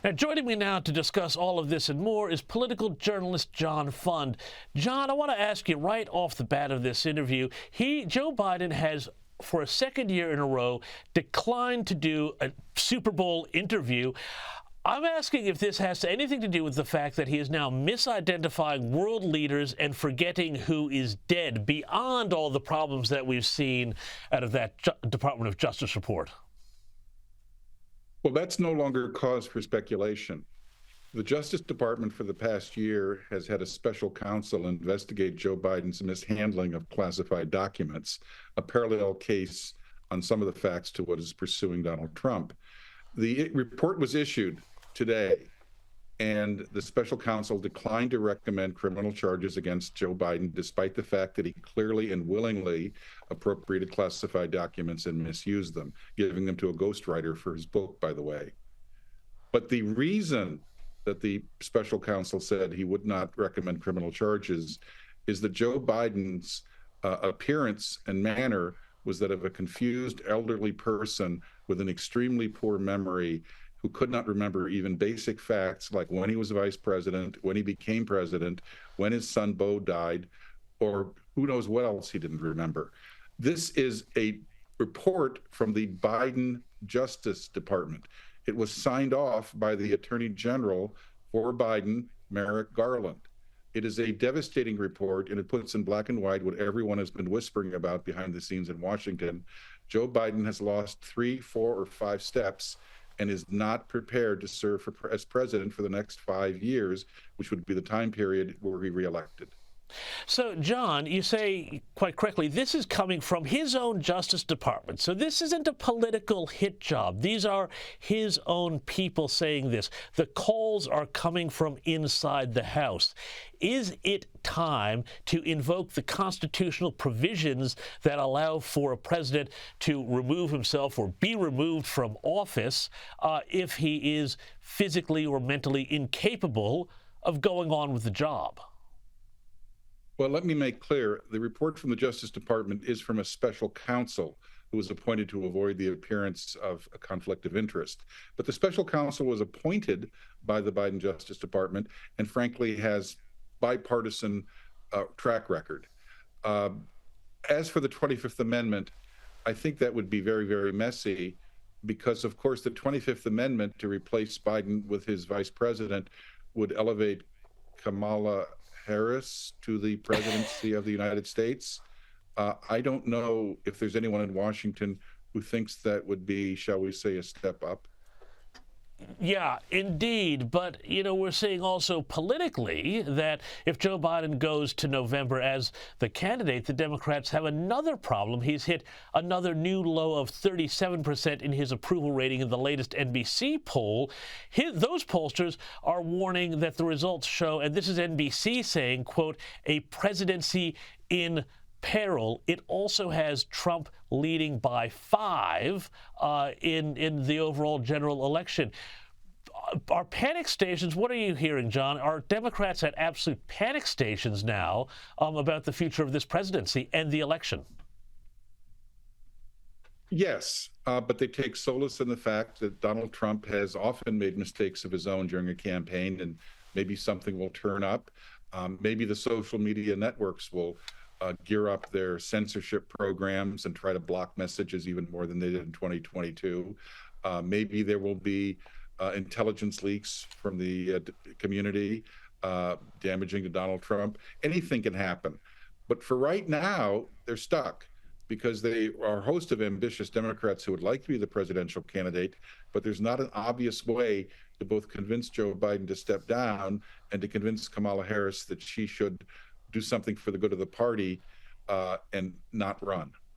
Now, joining me now to discuss all of this and more is political journalist John Fund. John, I want to ask you right off the bat of this interview, Joe Biden has, for a second year in a row, declined to do a Super Bowl interview. I'm asking if this has anything to do with the fact that he is now misidentifying world leaders and forgetting who is dead, beyond all the problems that we've seen out of that Department of Justice report. Well, that's no longer cause for speculation. The Justice Department for the past year has had a special counsel investigate Joe Biden's mishandling of classified documents, a parallel case on some of the facts to what is pursuing Donald Trump. The report was issued today, and the special counsel declined to recommend criminal charges against Joe Biden, despite the fact that he clearly and willingly appropriated classified documents and misused them, giving them to a ghostwriter for his book, by the way. But the reason that the special counsel said he would not recommend criminal charges is that Joe Biden's appearance and manner was that of a confused elderly person with an extremely poor memory who could not remember even basic facts like when he was vice president, when he became president, when his son Beau died, or who knows what else he didn't remember. This is a report from the Biden Justice Department. It was signed off by the Attorney General for Biden, Merrick Garland. It is a devastating report, and it puts in black and white what everyone has been whispering about behind the scenes in Washington. Joe Biden has lost 3, 4, or 5 steps and is not prepared to serve as president for the next 5 years, which would be the time period where he reelected. So, John, you say quite correctly, this is coming from his own Justice Department. So this isn't a political hit job. These are his own people saying this. The calls are coming from inside the House. Is it time to invoke the constitutional provisions that allow for a president to remove himself or be removed from office if he is physically or mentally incapable of going on with the job? Well, let me make clear, the report from the Justice Department is from a special counsel who was appointed to avoid the appearance of a conflict of interest. But the special counsel was appointed by the Biden Justice Department and frankly has bipartisan track record. As for the 25th Amendment, I think that would be very, very messy because, of course, the 25th Amendment to replace Biden with his vice president would elevate Kamala Harris to the presidency of the United States. I don't know if there's anyone in Washington who thinks that would be, shall we say, a step up. Yeah, indeed. But, we're seeing also politically that if Joe Biden goes to November as the candidate, the Democrats have another problem. He's hit another new low of 37% in his approval rating in the latest NBC poll. Those pollsters are warning that the results show, and this is NBC saying, quote, a presidency in peril. It also has Trump leading by 5 in the overall general election. Are panic stations, what are you hearing, John? Are Democrats at absolute panic stations now about the future of this presidency and the election? Yes, but they take solace in the fact that Donald Trump has often made mistakes of his own during a campaign, and maybe something will turn up. Maybe the social media networks will gear up their censorship programs and try to block messages even more than they did in 2022. Maybe there will be intelligence leaks from the community damaging to Donald Trump. Anything can happen. But for right now, they're stuck because they are a host of ambitious Democrats who would like to be the presidential candidate, but there's not an obvious way to both convince Joe Biden to step down and to convince Kamala Harris that she should do something for the good of the party and not run.